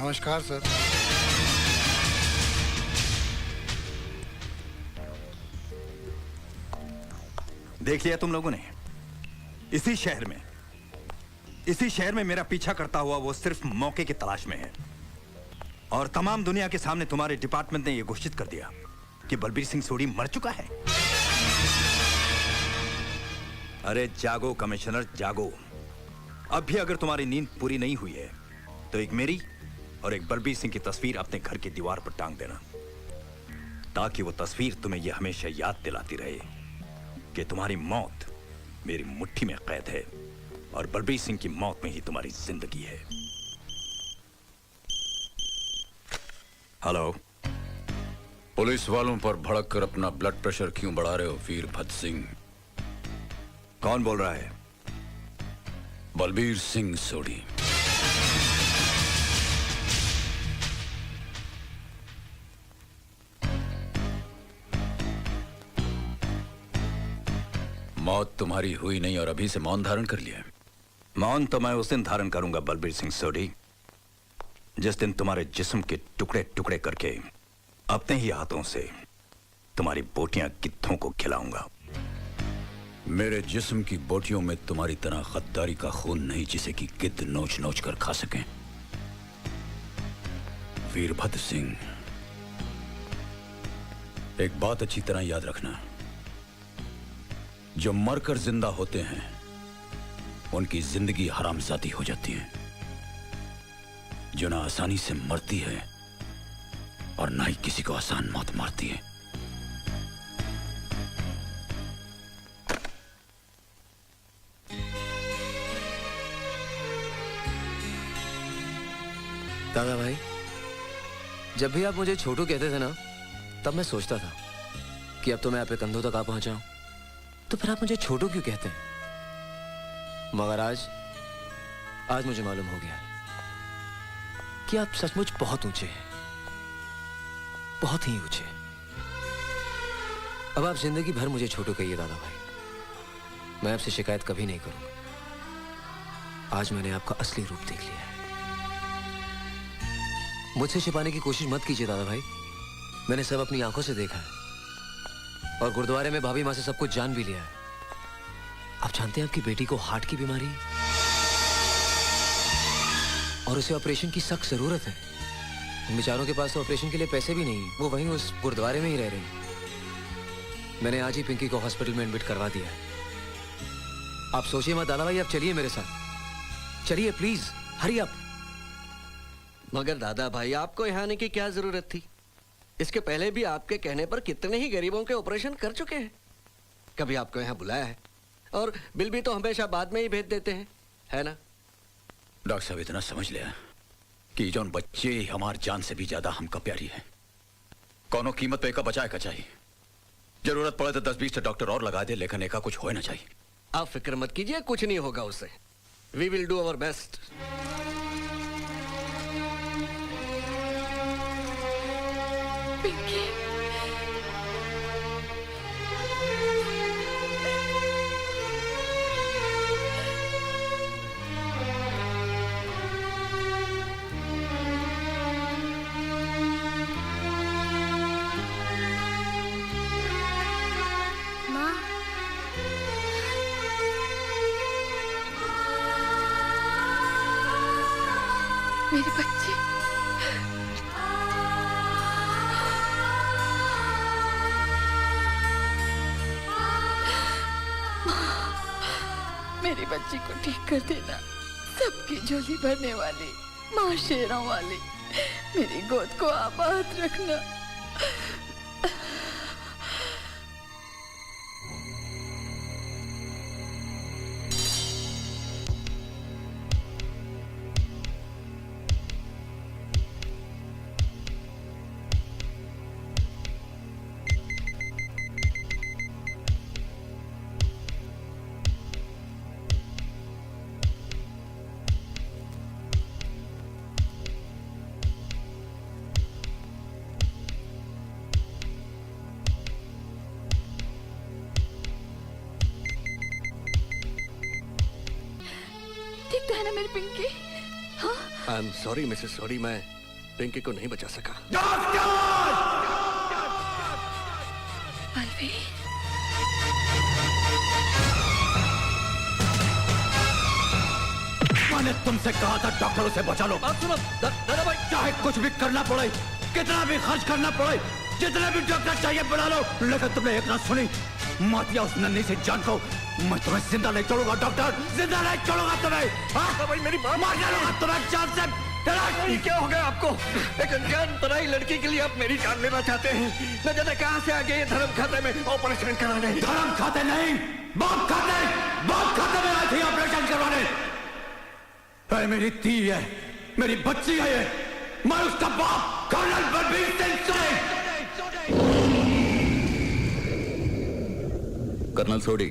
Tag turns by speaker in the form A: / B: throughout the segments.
A: नमस्कार सर।
B: देख लिया तुम लोगों ने, इसी शहर में मेरा पीछा करता हुआ वो सिर्फ मौके की तलाश में है। और तमाम दुनिया के सामने तुम्हारे डिपार्टमेंट ने यह घोषित कर दिया कि बलबीर सिंह सोढ़ी मर चुका है। अरे जागो कमिश्नर, जागो। अब भी अगर तुम्हारी नींद पूरी नहीं हुई है तो एक मेरी और एक बलबीर सिंह की तस्वीर अपने घर की दीवार पर टांग देना, ताकि वो तस्वीर तुम्हें यह हमेशा याद दिलाती रहे कि तुम्हारी मौत मेरी मुट्ठी में कैद है और बलबीर सिंह की मौत में ही तुम्हारी जिंदगी है। हेलो।
C: पुलिस वालों पर भड़क कर अपना ब्लड प्रेशर क्यों बढ़ा रहे हो वीरभद्र सिंह?
B: कौन बोल रहा है?
C: बलबीर सिंह सोढ़ी। मौत तुम्हारी हुई नहीं और अभी से मौन धारण कर लिया है।
B: मौन तो मैं उस दिन धारण करूंगा बलबीर सिंह सोढ़ी, जिस दिन तुम्हारे जिस्म के टुकड़े टुकड़े करके अपने ही हाथों से तुम्हारी बोटियां गिद्धों को खिलाऊंगा।
C: मेरे जिस्म की बोटियों में तुम्हारी तरह गद्दारी का खून नहीं जिसे कि गिद्ध नोच नोच कर खा सकें। वीरभद्र सिंह, एक बात अच्छी तरह याद रखना, जो मरकर जिंदा होते हैं उनकी जिंदगी हरामजादी हो जाती है। जो ना आसानी से मरती है और ना ही किसी को आसान मौत मारती है।
D: दादा भाई, जब भी आप मुझे छोटू कहते थे ना, तब मैं सोचता था कि अब तो मैं आपके कंधों तक आ पहुंचा हूं, तो फिर आप मुझे छोटू क्यों कहते हैं? मगर आज मुझे मालूम हो गया कि आप सचमुच बहुत ऊंचे हैं, बहुत ही ऊंचे। अब आप जिंदगी भर मुझे छोटू कहिए दादा भाई, मैं आपसे शिकायत कभी नहीं करूंगा। आज मैंने आपका असली रूप देख लिया है। मुझसे छिपाने की कोशिश मत कीजिए दादा भाई, मैंने सब अपनी आंखों से देखा है और गुरुद्वारे में भाभी मां से सब कुछ जान भी लिया है। आप जानते हैं आपकी बेटी को हार्ट की बीमारी है और उसे ऑपरेशन की सख्त जरूरत है। उन बेचारों के पास तो ऑपरेशन के लिए पैसे भी नहीं, वो वहीं उस गुरुद्वारे में ही रह रहे हैं। मैंने आज ही पिंकी को हॉस्पिटल में एडमिट करवा दिया है। आप सोचिए मत दादा भाई, आप चलिए मेरे साथ, चलिए प्लीज, हरी अप।
E: मगर दादा भाई, आपको यहाँ आने की क्या जरूरत थी? इसके पहले भी आपके कहने पर कितने ही गरीबों के ऑपरेशन कर चुके हैं। कभी आपको यहाँ बुलाया है? और बिल भी तो हमेशा बाद में ही भेज देते हैं, है ना?
C: डॉक्टर साहब, इतना समझ लिया कि जौन बच्चे हमार जान से भी ज्यादा हमका प्यारी है, कौनो कीमत पे एका बचाए का चाहिए। जरूरत पड़े तो 10-20 डॉक्टर और लगा दे, लेकिन एका कुछ होना चाहिए।
E: आप फिक्र मत कीजिए, कुछ नहीं होगा उससे। We will do our best.
F: Pinky,
G: माँ,
F: मेरी बच्ची, मेरी बच्ची को ठीक कर देना। सबकी झोली भरने वाली माँ शेरों वाली, मेरी गोद को आबाद रखना। ठीक तो है ना मेरी पिंकी? हाँ,
E: I am sorry Mrs sorry, मैं पिंकी को नहीं बचा सका।
F: बलवीर,
C: मैंने तुमसे कहा था डॉक्टरों से बचा लो।
E: बात सुनो दादा भाई,
C: चाहे कुछ भी करना पड़े, कितना भी खर्च करना पड़े, जितने भी डॉक्टर चाहिए बुला लो, लेकिन तुमने एक ना सुनी। मत दिया उस नन्ही सी जान को। मैं तुम्हें जिंदा नहीं छोड़ूंगा डॉक्टर, जिंदा नहीं छोड़ूंगा तुम्हें। हाँ?
E: भाई मेरी बात
C: मार डालूंगा तुम्हें जान से।
E: ये क्या हो गया आपको? एक अनजान पराई लड़की के लिए आप मेरी जान लेना चाहते हैं? न जाने कहां से आ गए ये धर्म खाते में ऑपरेशन कराने।
C: धर्म खाते नहीं, बाप खाते में आई थी ऑपरेशन करवाने। अरे मेरी धी है, मेरी बच्ची है ये, मैं उसका बाप कर्नल बलबीर सिंह सोडी।
A: कर्नल सोडी,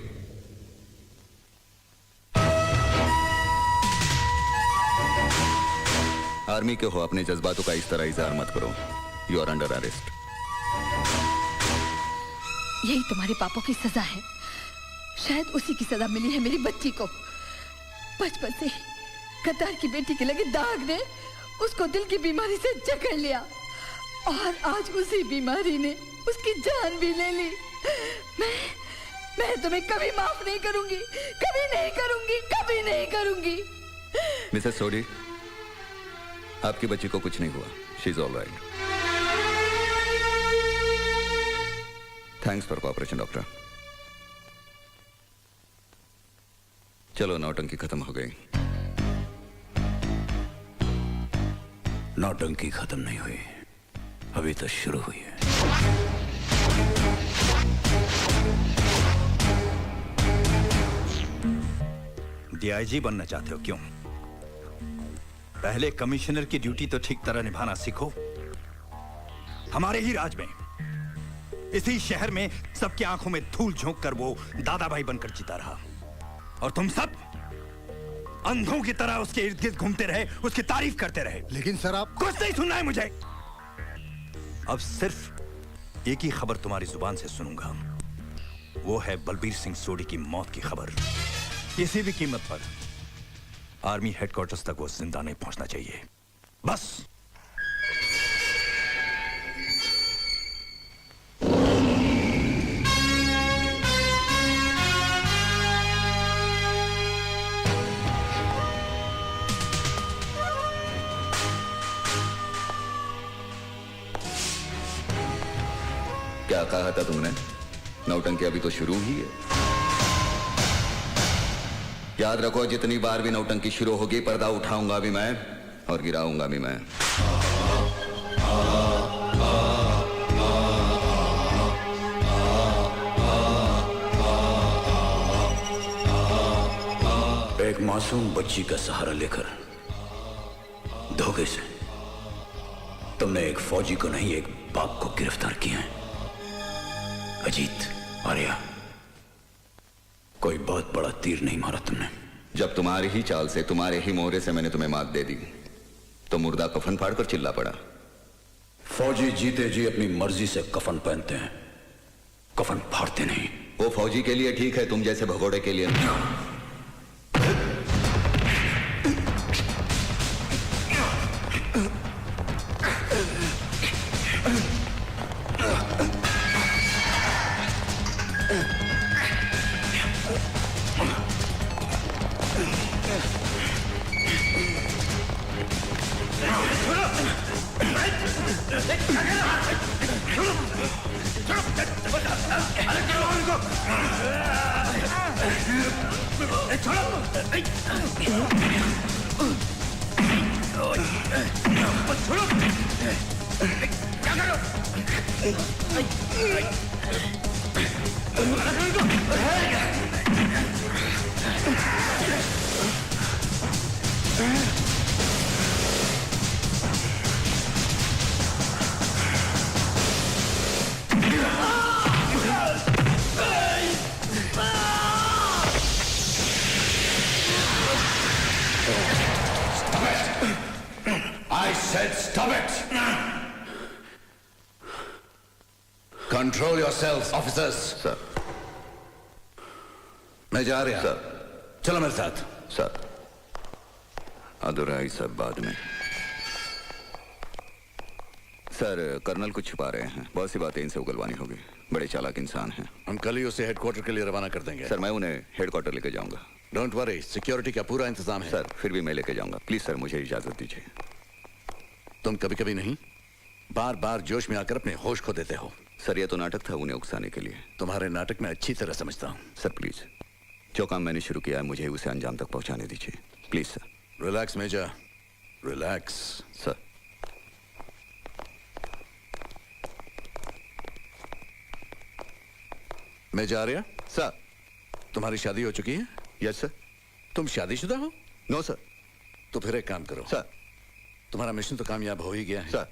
A: आर्मी के हो, अपने जज्बातों का इस तरह इजहार मत करो। You are under arrest.
F: यही तुम्हारे पापों की सजा है। शायद उसी की सजा मिली है मेरी बच्ची को। बचपन से ही गद्दार की बेटी के लगे दाग ने उसको दिल की बीमारी से जकड़ लिया और आज उसी बीमारी ने उसकी जान भी ले ली। मैं तुम्हें कभी माफ नहीं करूंगी, कभी नहीं करूंगी, कभी नहीं करूंगी।
A: मिसेस सोडी, आपकी बच्ची को कुछ नहीं हुआ। She is all right. Thanks for cooperation doctor. चलो, नौटंकी खत्म हो गई।
C: नौटंकी खत्म नहीं हुई, अभी तो शुरू हुई है।
B: डीआईजी बनना चाहते हो क्यों? पहले कमिश्नर की ड्यूटी तो ठीक तरह निभाना सीखो। हमारे ही राज में, इसी शहर में सबकी आंखों में धूल झोंक कर वो दादा भाई बनकर जीता रहा, और तुम सब अंधों की तरह उसके इर्द गिर्द घूमते रहे, उसकी तारीफ करते रहे।
G: लेकिन सर आप
B: कुछ नहीं सुनना है मुझे। अब सिर्फ एक ही खबर तुम्हारी जुबान से सुनूंगा, वो है बलबीर सिंह सोडी की मौत की खबर। किसी भी कीमत पर आर्मी हेडक्वार्टर्स तक वो जिंदा नहीं पहुंचना चाहिए, बस।
A: क्या कहा था तुमने? नौटंकी अभी तो शुरू ही है। याद रखो, जितनी बार भी नौटंकी शुरू होगी, पर्दा उठाऊंगा भी मैं और गिराऊंगा भी मैं।
C: एक मासूम बच्ची का सहारा लेकर धोखे से तुमने एक फौजी को नहीं, एक बाप को गिरफ्तार किया है। अजीत, आर्या, कोई बहुत बड़ा तीर नहीं मारा तुमने।
A: जब तुम्हारी ही चाल से, तुम्हारे ही मोहरे से मैंने तुम्हें मात दे दी, तो मुर्दा कफन फाड़कर चिल्ला पड़ा।
C: फौजी जीते जी अपनी मर्जी से कफन पहनते हैं, कफन फाड़ते नहीं।
A: वो फौजी के लिए ठीक है, तुम जैसे भगोड़े के लिए नहीं।
C: I said stop it! Control yourselves, officers.
A: Sir,
C: मैं जा रहा।
A: सर,
C: चलो मेरे साथ।
A: सर, अधूराई सब बाद में। सर, कर्नल कुछ छुपा रहे हैं। बहुत सी बातें इनसे उगलवानी होगी। बड़े चालाक इंसान हैं।
G: हम कल ही उसे हेडक्वार्टर के लिए रवाना कर देंगे।
A: सर, मैं उन्हें हेडक्वार्टर लेके जाऊंगा।
G: डोंट वरी, सिक्योरिटी का पूरा इंतजाम है।
A: सर, फिर भी मैं लेके जाऊंगा। प्लीज सर, मुझे इजाजत दीजिए।
G: तुम कभी कभी नहीं, बार बार जोश में आकर अपने होश खो देते हो।
A: सर, ये तो नाटक था उन्हें उकसाने के लिए।
G: तुम्हारे नाटक में अच्छी तरह समझता हूँ।
A: सर प्लीज, जो काम मैंने शुरू किया है मुझे उसे अंजाम तक पहुंचाने दीजिए। Please sir.
G: Relax major, relax.
A: Sir,
G: major Arya,
A: sir.
G: तुम्हारी शादी हो चुकी है?
A: Yes sir.
G: तुम शादीशुदा हो?
A: No sir.
G: तो फिर एक काम करो।
A: सर।
G: तुम्हारा मिशन तो कामयाब हो ही गया है।
A: सर।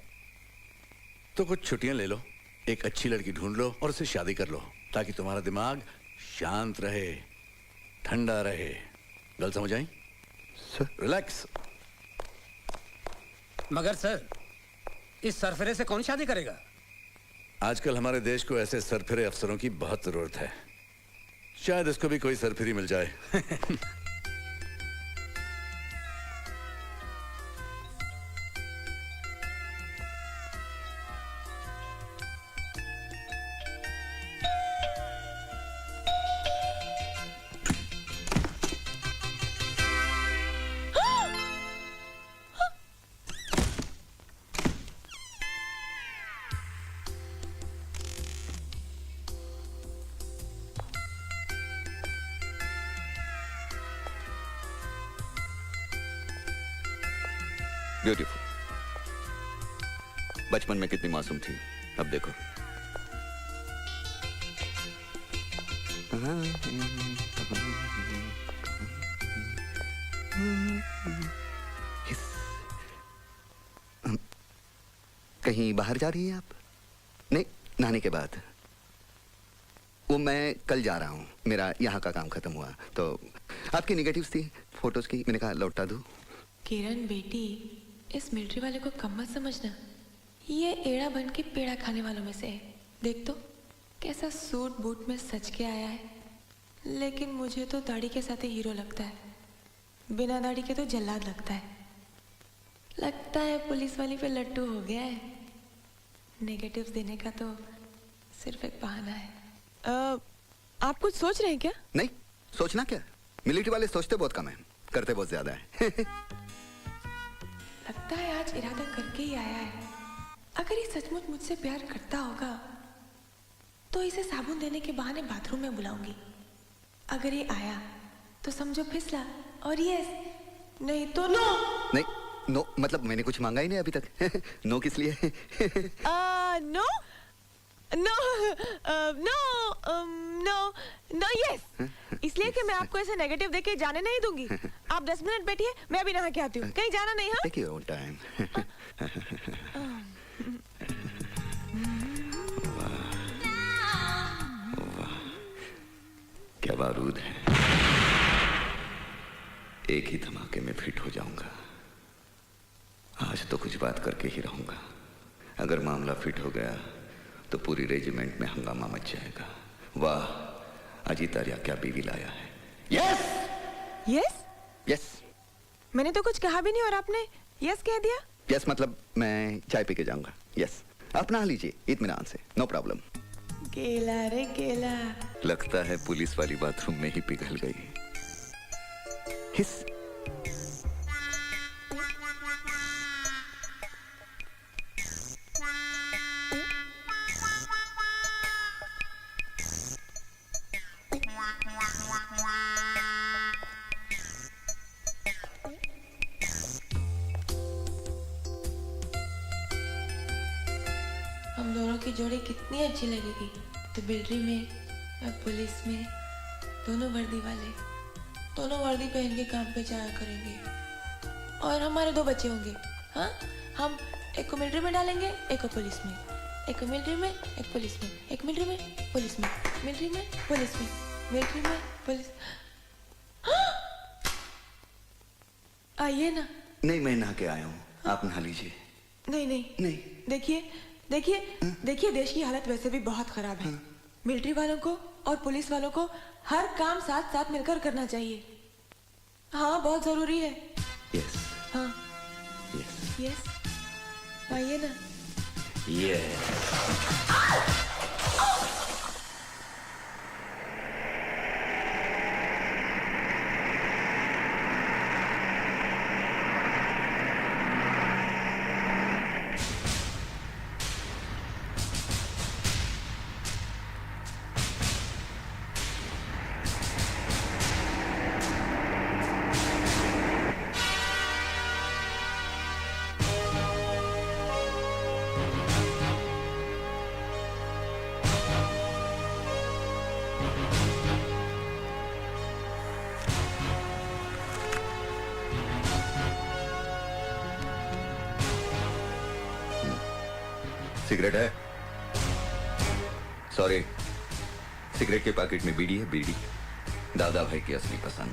G: तो कुछ छुट्टियां ले लो, एक अच्छी लड़की ढूंढ लो और उससे शादी कर लो, ताकि तुम्हारा दिमाग शांत रहे, ठंडा रहे। गल समझ आई?
A: सर।
G: रिलैक्स।
H: मगर सर, इस सरफरे से कौन शादी करेगा?
G: आजकल हमारे देश को ऐसे सरफिरे अफसरों की बहुत जरूरत है। शायद इसको भी कोई सरफिरी मिल जाए।
A: ब्यूटीफुल। बचपन में कितनी मासूम थी, अब देखो। कहीं बाहर जा रही हैं आप? नहीं, नहाने के बाद। वो मैं कल जा रहा हूँ, मेरा यहाँ का काम खत्म हुआ तो आपकी निगेटिव्स थी फोटोज की, मैंने कहा लौटा दूँ।
I: किरण बेटी, इस मिलिट्री वाले को कम मत समझना। ये एड़ा बन के पेड़ा खाने वालों में से है। देख तो कैसा सूट बूट में सज के आया है, लेकिन मुझे तो दाढ़ी के साथ ही हीरो लगता है, बिना दाढ़ी के तो जल्लाद लगता है। लगता है पुलिस वाली पे लट्टू हो गया है। नेगेटिव्स देने का तो सिर्फ एक बहाना है।
J: आप कुछ सोच रहे हैं क्या?
A: नहीं, सोचना क्या, मिलिट्री वाले सोचते बहुत कम है, करते बहुत ज्यादा है।
I: लगता है आज इरादा करके ही आया है। अगर ये सचमुच मुझसे प्यार करता होगा तो इसे साबुन देने के बहाने बाथरूम में बुलाऊंगी। अगर ये आया तो समझो फिसला, और यस, नहीं तो नो।
A: नहीं, नो मतलब मैंने कुछ मांगा ही नहीं अभी तक। नो किस लिए?
J: No no no no no yes, इसलिए कि मैं आपको ऐसे नेगेटिव देके जाने नहीं दूंगी। आप 10 मिनट बैठिए, मैं अभी नहा के आती हूँ। कहीं जाना नहीं। हाँ,
A: टेक योर टाइम। क्या बारूद है, एक ही धमाके में फिट हो जाऊंगा। आज तो कुछ बात करके ही रहूंगा। अगर मामला फिट हो गया तो पूरी रेजिमेंट में हंगामा मच जाएगा। वाह, अजीत आर्या क्या बीवी लाया है। Yes
J: yes
A: yes.
J: मैंने तो कुछ कहा भी नहीं और आपने यस कह दिया।
A: यस मतलब मैं चाय पी के जाऊंगा। यस, आप नहा लीजिए इत्मीनान से, नो प्रॉब्लम।
I: केला रे केला।
A: लगता है पुलिस वाली बाथरूम में ही पिघल गई। हिस।
I: हम दोनों की जोड़ी कितनी अच्छी लगेगी। तो मिलिट्री में और पुलिस में, दोनों वर्दी वाले, दोनों वर्दी पहन के काम पे जाया करेंगे। और हमारे 2 बच्चे होंगे। हाँ, हम एक को मिलिट्री में डालेंगे, एक को पुलिस में। एक को मिलिट्री में, एक पुलिस में। एक मिलिट्री में, पुलिस में। मिलिट्री में, पुलिस में। मिलिट्री में, पुलिस। आइए ना।
A: नहीं, मैं नहा के आया हूँ, आप नहा लीजिए।
I: नहीं नहीं
A: नहीं।
I: देखिए देखिए देखिए, देश की हालत वैसे भी बहुत खराब है। मिलिट्री वालों को और पुलिस वालों को हर काम साथ साथ मिलकर करना चाहिए। हाँ, बहुत जरूरी है।
A: यस।
J: हाँ
A: यस
J: यस आइए ना
A: यस सिगरेट है? सॉरी, सिगरेट के पैकेट में बीड़ी है, बीड़ी। दादा भाई की असली पसंद।